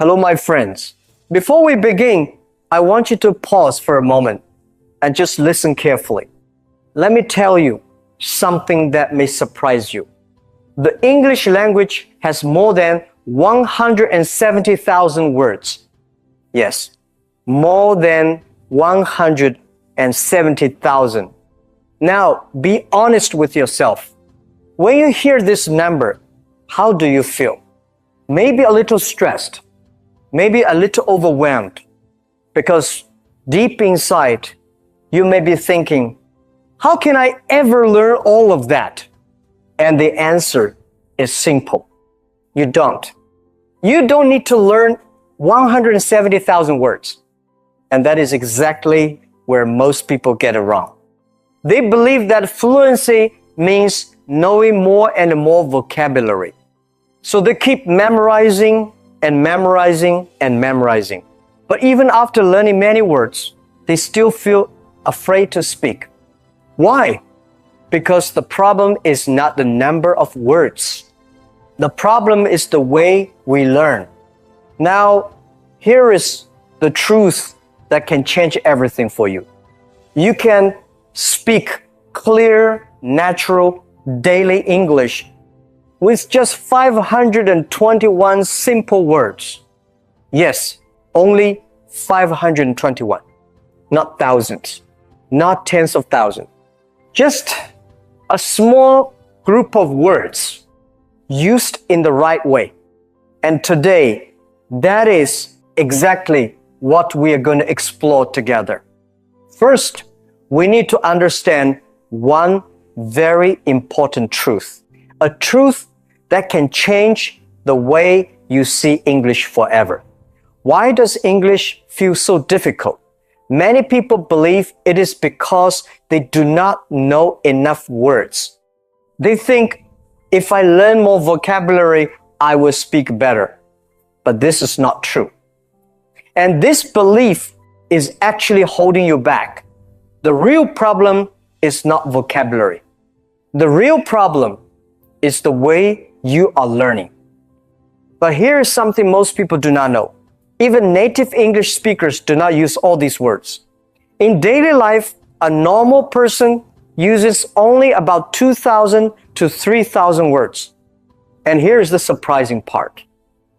Hello, my friends. Before we begin, I want you to pause for a moment and just listen carefully. Let me tell you something that may surprise you. The English language has more than 170,000 words. Yes, more than 170,000. Now, be honest with yourself. When you hear this number, how do you feel? Maybe a little stressed, maybe a little overwhelmed, because deep inside, you may be thinking, how can I ever learn all of that? And the answer is simple. You don't. You don't need to learn 170,000 words. And that is exactly where most people get it wrong. They believe that fluency means knowing more and more vocabulary. So they keep memorizing and memorizing and memorizing. But even after learning many words, they still feel afraid to speak. Why? Because the problem is not the number of words. The problem is the way we learn. Now, here is the truth that can change everything for you. You can speak clear, natural, daily English with just 521 simple words. Yes, only 521, not thousands, not tens of thousands. Just a small group of words used in the right way. And today, that is exactly what we are going to explore together. First, we need to understand one very important truth, a truth that can change the way you see English forever. Why does English feel so difficult? Many people believe it is because they do not know enough words. They think, if I learn more vocabulary, I will speak better. But this is not true. And this belief is actually holding you back. The real problem is not vocabulary. The real problem is the way you are learning. But here is something most people do not know. Even native English speakers do not use all these words. In daily life, a normal person uses only about 2,000 to 3,000 words. And here is the surprising part.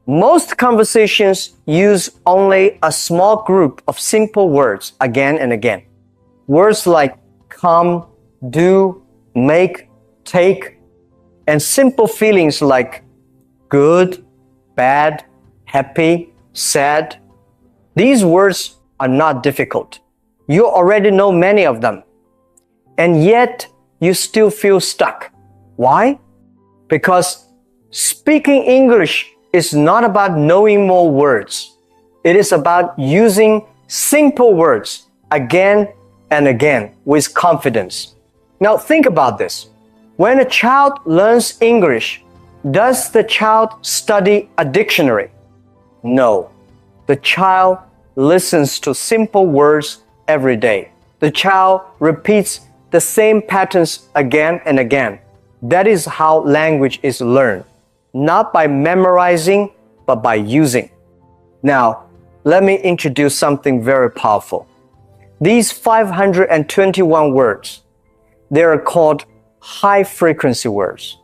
Most conversations use only a small group of simple words again and again. Words like come, do, make, take, and simple feelings like good, bad, happy, sad. These words are not difficult. You already know many of them. And yet, you still feel stuck. Why? Because speaking English is not about knowing more words. It is about using simple words again and again with confidence. Now think about this. When a child learns English, does the child study a dictionary? No. The child listens to simple words every day. The child repeats the same patterns again and again. That is how language is learned. Not by memorizing, but by using. Now, let me introduce something very powerful. These 521 words, they are called high-frequency words.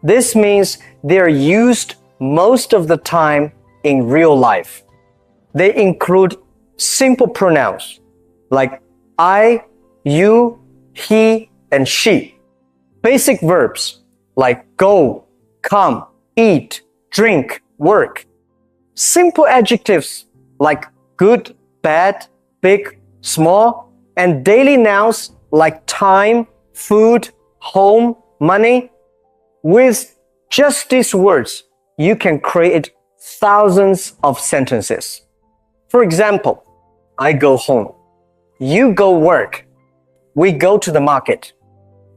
This means they are used most of the time in real life. They include simple pronouns like I, you, he, and she. Basic verbs like go, come, eat, drink, work. Simple adjectives like good, bad, big, small, and daily nouns like time, food, home, money. With just these words, you can create thousands of sentences. For example, I go home. You go work. We go to the market.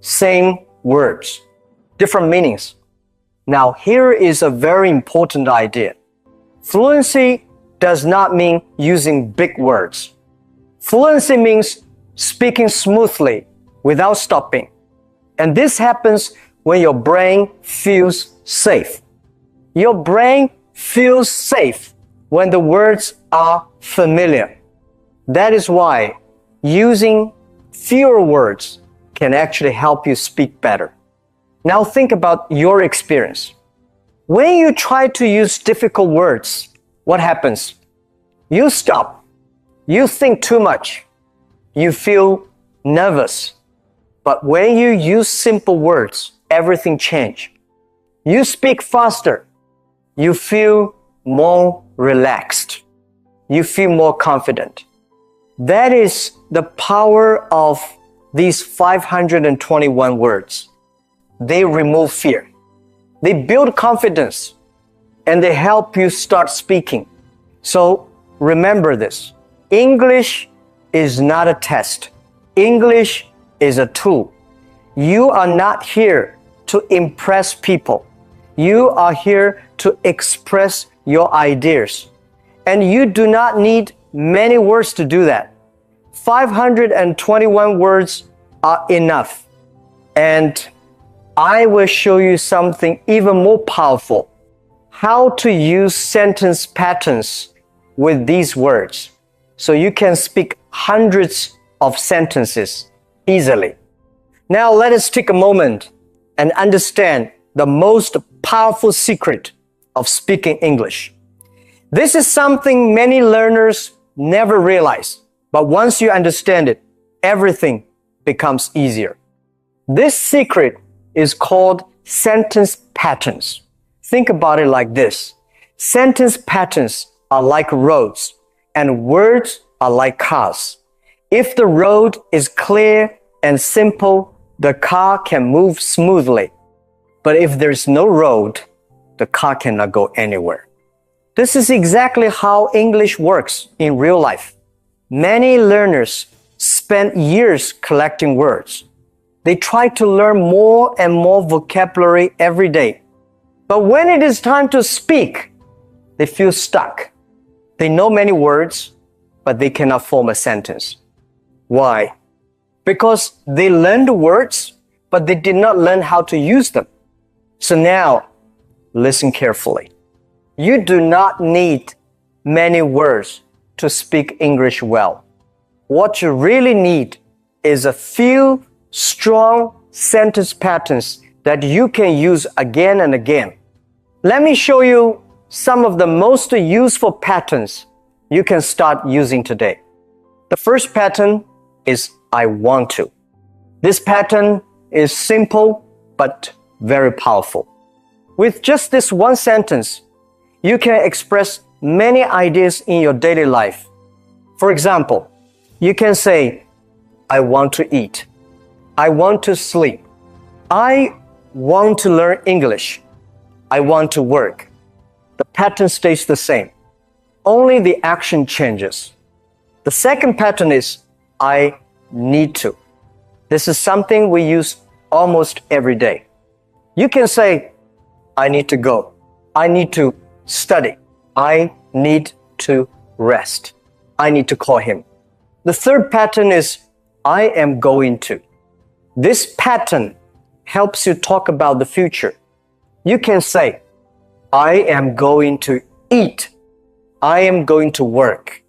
Same words, different meanings. Now, here is a very important idea. Fluency does not mean using big words. Fluency means speaking smoothly without stopping. And this happens when your brain feels safe. Your brain feels safe when the words are familiar. That is why using fewer words can actually help you speak better. Now think about your experience. When you try to use difficult words, what happens? You stop. You think too much. You feel nervous. But when you use simple words, everything changes. You speak faster. You feel more relaxed. You feel more confident. That is the power of these 521 words. They remove fear. They build confidence, and they help you start speaking. So remember this. English is not a test. English is a tool. You are not here to impress people. You are here to express your ideas. And you do not need many words to do that. 521 words are enough. And I will show you something even more powerful. How to use sentence patterns with these words so you can speak hundreds of sentences easily. Now let us take a moment and understand the most powerful secret of speaking English. This is something many learners never realize, but once you understand it, everything becomes easier. This secret is called sentence patterns. Think about it like this. Sentence patterns are like roads, and words are like cars. If the road is clear and simple, the car can move smoothly. But if there's no road, the car cannot go anywhere. This is exactly how English works in real life. Many learners spend years collecting words. They try to learn more and more vocabulary every day. But when it is time to speak, they feel stuck. They know many words, but they cannot form a sentence. Why? Because they learned the words, but they did not learn how to use them. So now, listen carefully. You do not need many words to speak English well. What you really need is a few strong sentence patterns that you can use again and again. Let me show you some of the most useful patterns you can start using today. The first pattern is I want to. This pattern is simple but very powerful. With just this one sentence, you can express many ideas in your daily life. For example, you can say, I want to eat. I want to sleep. I want to learn English. I want to work. The pattern stays the same. Only the action changes. The second pattern is I need to. This is something we use almost every day. You can say, I need to go. I need to study. I need to rest. I need to call him. The third pattern is I am going to. This pattern helps you talk about the future. You can say, I am going to eat. I am going to work.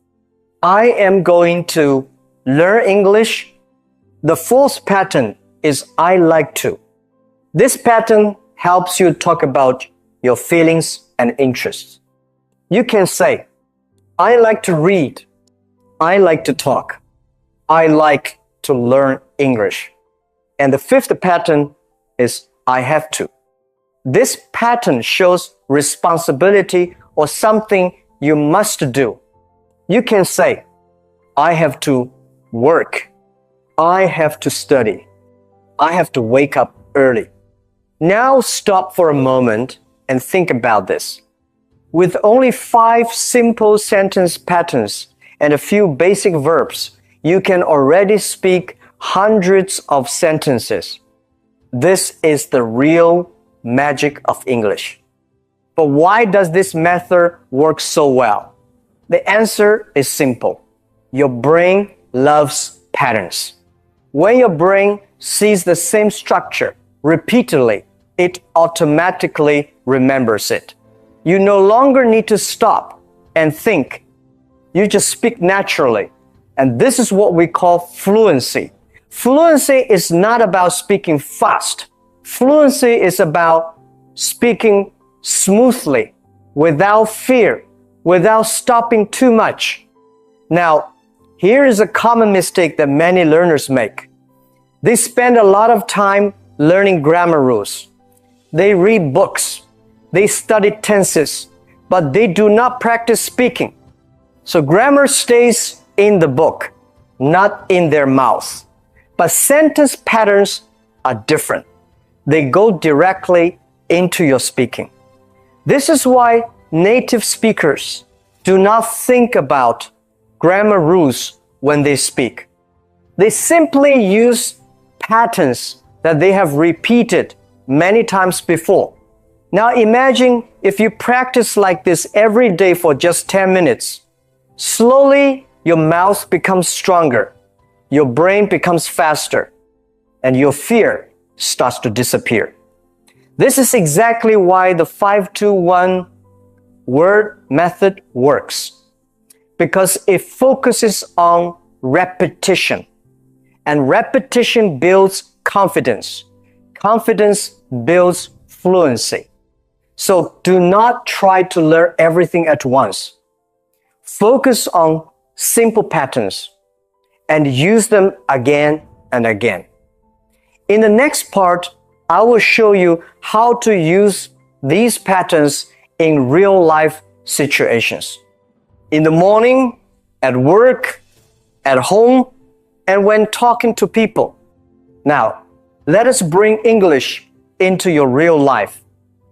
I am going to learn English. The fourth pattern is I like to. This pattern helps you talk about your feelings and interests. You can say, I like to read. I like to talk. I like to learn English. And the fifth pattern is I have to. This pattern shows responsibility or something you must do. You can say, I have to work. I have to study. I have to wake up early. Now stop for a moment and think about this. With only 5 simple sentence patterns and a few basic verbs, you can already speak hundreds of sentences. This is the real magic of English. But why does this method work so well? The answer is simple. Your brain loves patterns. When your brain sees the same structure repeatedly, it automatically remembers it. You no longer need to stop and think. You just speak naturally. And this is what we call fluency. Fluency is not about speaking fast. Fluency is about speaking smoothly, without fear, without stopping too much. Now, here is a common mistake that many learners make. They spend a lot of time learning grammar rules. They read books. They study tenses, but they do not practice speaking. So grammar stays in the book, not in their mouth. But sentence patterns are different. They go directly into your speaking. This is why native speakers do not think about grammar rules when they speak. They simply use patterns that they have repeated many times before. Now imagine if you practice like this every day for just 10 minutes. Slowly, your mouth becomes stronger, your brain becomes faster, and your fear starts to disappear. This is exactly why the 5-2-1 word method works, because it focuses on repetition, and repetition builds confidence. Confidence builds fluency. So do not try to learn everything at once. Focus on simple patterns and use them again and again. In the next part, I will show you how to use these patterns in real life situations. In the morning, at work, at home, and when talking to people. Now, let us bring English into your real life,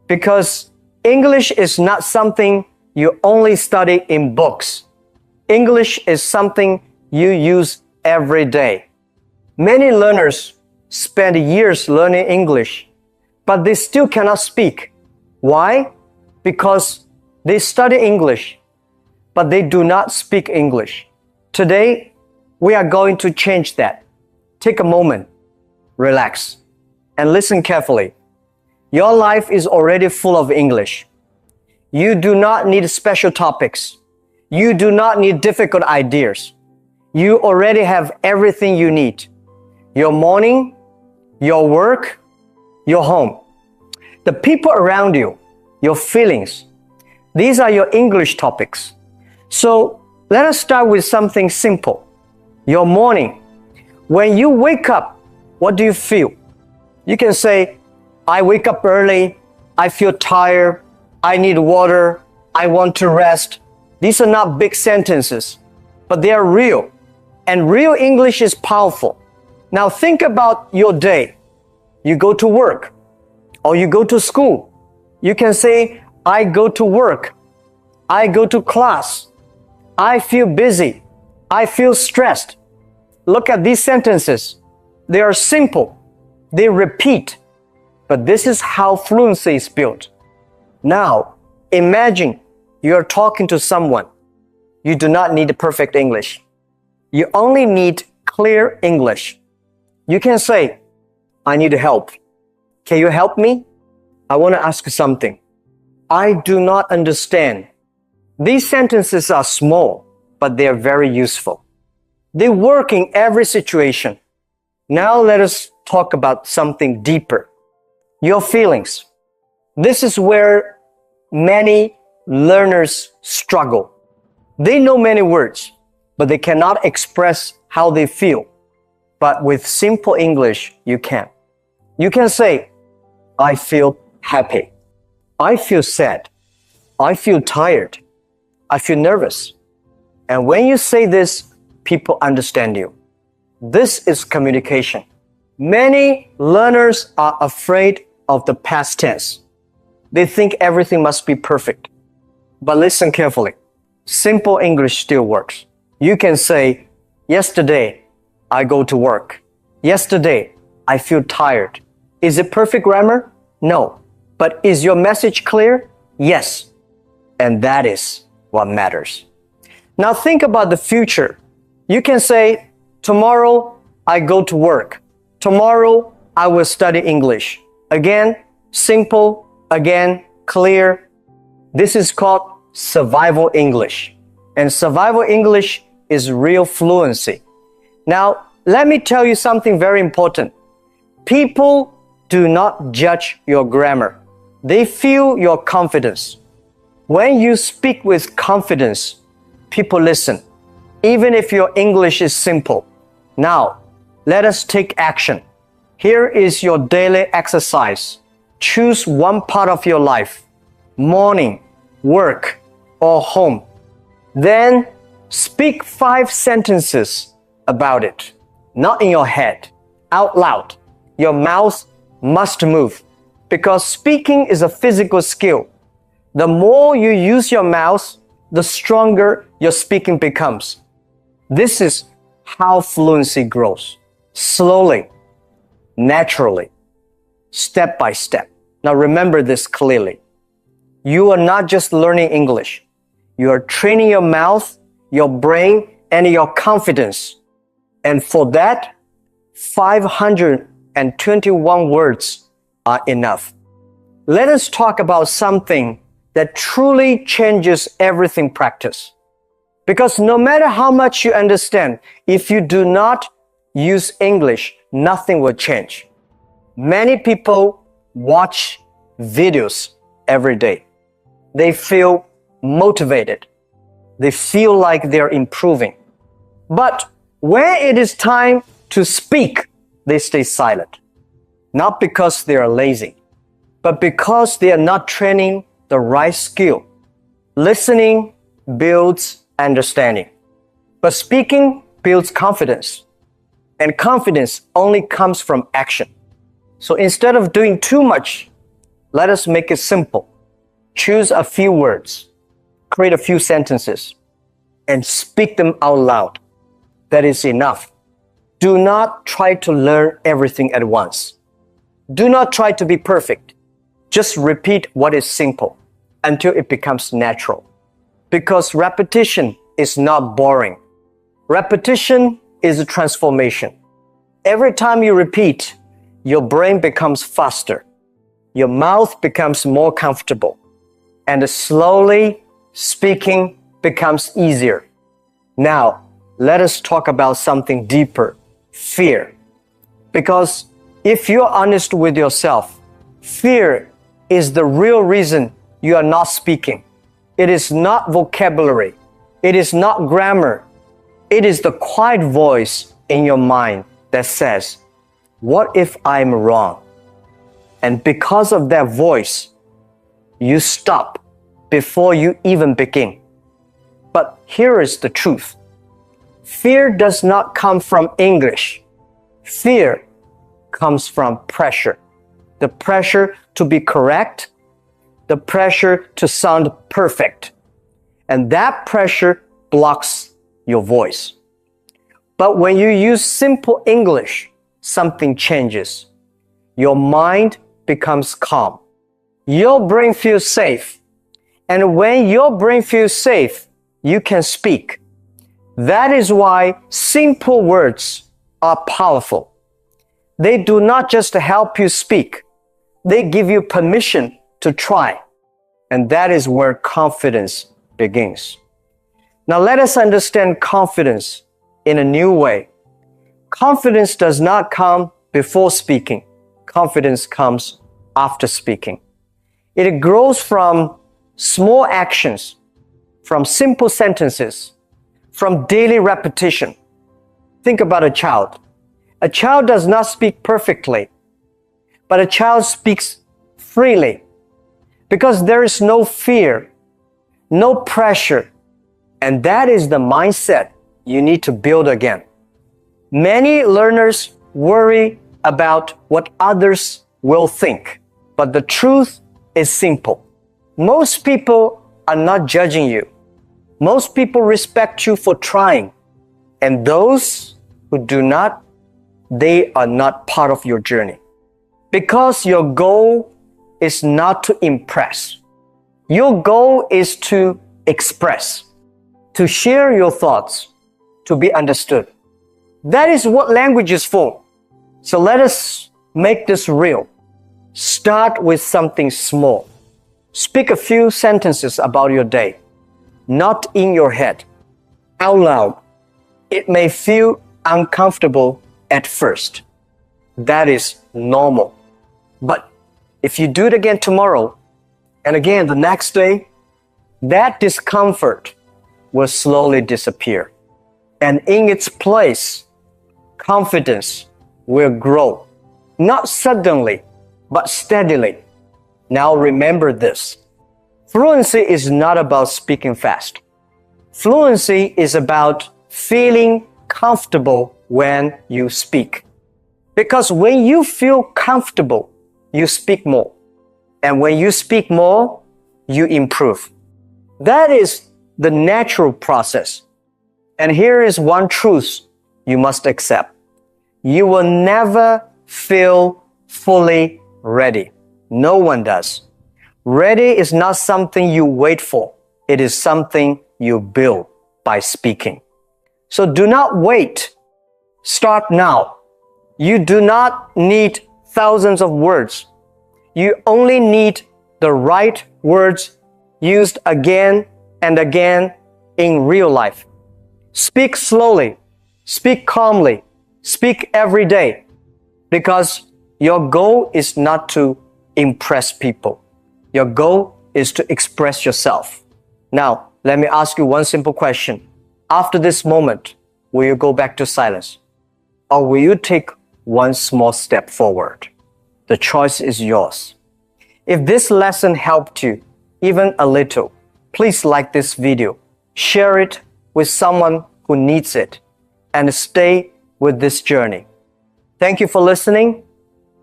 because English is not something you only study in books. English is something you use every day. Many learners spend years learning English, but they still cannot speak. Why? Because they study English, but they do not speak English. Today, we are going to change that. Take a moment, relax, and listen carefully. Your life is already full of English. You do not need special topics. You do not need difficult ideas. You already have everything you need. Your morning, your work, your home, the people around you, your feelings. These are your English topics. So let us start with something simple. Your morning. When you wake up, what do you feel? You can say, I wake up early, I feel tired, I need water, I want to rest. These are not big sentences, but they are real. And real English is powerful. Now think about your day. You go to work or you go to school. You can say, I go to work. I go to class. I feel busy. I feel stressed. Look at these sentences. They are simple. They repeat. But this is how fluency is built. Now, imagine you are talking to someone. You do not need perfect English. You only need clear English. You can say, I need help. Can you help me? I want to ask something. I do not understand. These sentences are small, but they are very useful. They work in every situation. Now let us talk about something deeper. Your feelings. This is where many learners struggle. They know many words, but they cannot express how they feel. But with simple English, you can. You can say, I feel happy. I feel sad. I feel tired. I feel nervous. And when you say this, people understand you. This is communication. Many learners are afraid of the past tense. They think everything must be perfect. But listen carefully. Simple English still works. You can say, yesterday, I go to work. Yesterday, I feel tired. Is it perfect grammar? No. But is your message clear? Yes. And that is what matters. Now think about the future. You can say, tomorrow, I go to work. Tomorrow, I will study English. Again, simple. Again, clear. This is called survival English. And survival English is real fluency. Now, let me tell you something very important. People do not judge your grammar. They feel your confidence. When you speak with confidence, people listen, even if your English is simple. Now, let us take action. Here is your daily exercise. Choose one part of your life, morning, work, or home. Then speak 5 sentences about it, not in your head, out loud. Your mouth must move because speaking is a physical skill. The more you use your mouth, the stronger your speaking becomes. This is how fluency grows. Slowly, naturally, step by step. Now remember this clearly. You are not just learning English. You are training your mouth, your brain, and your confidence. And for that, 521 words are enough. Let us talk about something that truly changes everything practice. Because no matter how much you understand, if you do not use English, nothing will change. Many people watch videos every day. They feel motivated. They feel like they're improving. But when it is time to speak, they stay silent. Not because they are lazy, but because they are not training the right skill. Listening builds understanding, but speaking builds confidence. And confidence only comes from action. So instead of doing too much, let us make it simple. Choose a few words, create a few sentences, and speak them out loud. That is enough. Do not try to learn everything at once. Do not try to be perfect. Just repeat what is simple until it becomes natural. Because repetition is not boring. Repetition is a transformation. Every time you repeat, your brain becomes faster. Your mouth becomes more comfortable. And slowly, speaking becomes easier. Now, let us talk about something deeper, fear. Because if you're honest with yourself, fear is the real reason you are not speaking. It is not vocabulary. It is not grammar. It is the quiet voice in your mind that says, what if I'm wrong? And because of that voice, you stop before you even begin. But here is the truth. Fear does not come from English. Fear comes from pressure. The pressure to be correct, the pressure to sound perfect. And that pressure blocks your voice. But when you use simple English, something changes. Your mind becomes calm. Your brain feels safe. And when your brain feels safe, you can speak. That is why simple words are powerful. They do not just help you speak. They give you permission to try. And that is where confidence begins. Now let us understand confidence in a new way. Confidence does not come before speaking. Confidence comes after speaking. It grows from small actions, from simple sentences, from daily repetition. Think about a child. A child does not speak perfectly, but a child speaks freely because there is no fear, no pressure, and that is the mindset you need to build again. Many learners worry about what others will think, but the truth is simple. Most people are not judging you. Most people respect you for trying, and those who do not, they are not part of your journey. Because your goal is not to impress. Your goal is to express, to share your thoughts, to be understood. That is what language is for. So let us make this real. Start with something small. Speak a few sentences about your day. not in your head, out loud. It may feel uncomfortable at first. That is normal. But if you do it again tomorrow, and again the next day, that discomfort will slowly disappear. And in its place, confidence will grow. Not suddenly, but steadily. Now remember this. Fluency is not about speaking fast. Fluency is about feeling comfortable when you speak. Because when you feel comfortable, you speak more. And when you speak more, you improve. That is the natural process. And here is one truth you must accept. You will never feel fully ready. No one does. Ready is not something you wait for. It is something you build by speaking. So do not wait. Start now. You do not need thousands of words. You only need the right words used again and again in real life. Speak slowly. Speak calmly. Speak every day. Because your goal is not to impress people. Your goal is to express yourself. Now, let me ask you one simple question. After this moment, will you go back to silence? Or will you take one small step forward? The choice is yours. If this lesson helped you even a little, please like this video, share it with someone who needs it, and stay with this journey. Thank you for listening.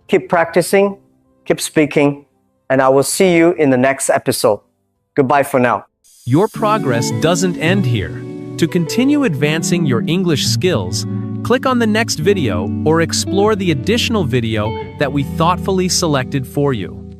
Keep practicing, keep speaking, and I will see you in the next episode. Goodbye for now. Your progress doesn't end here. To continue advancing your English skills, click on the next video or explore the additional video that we thoughtfully selected for you.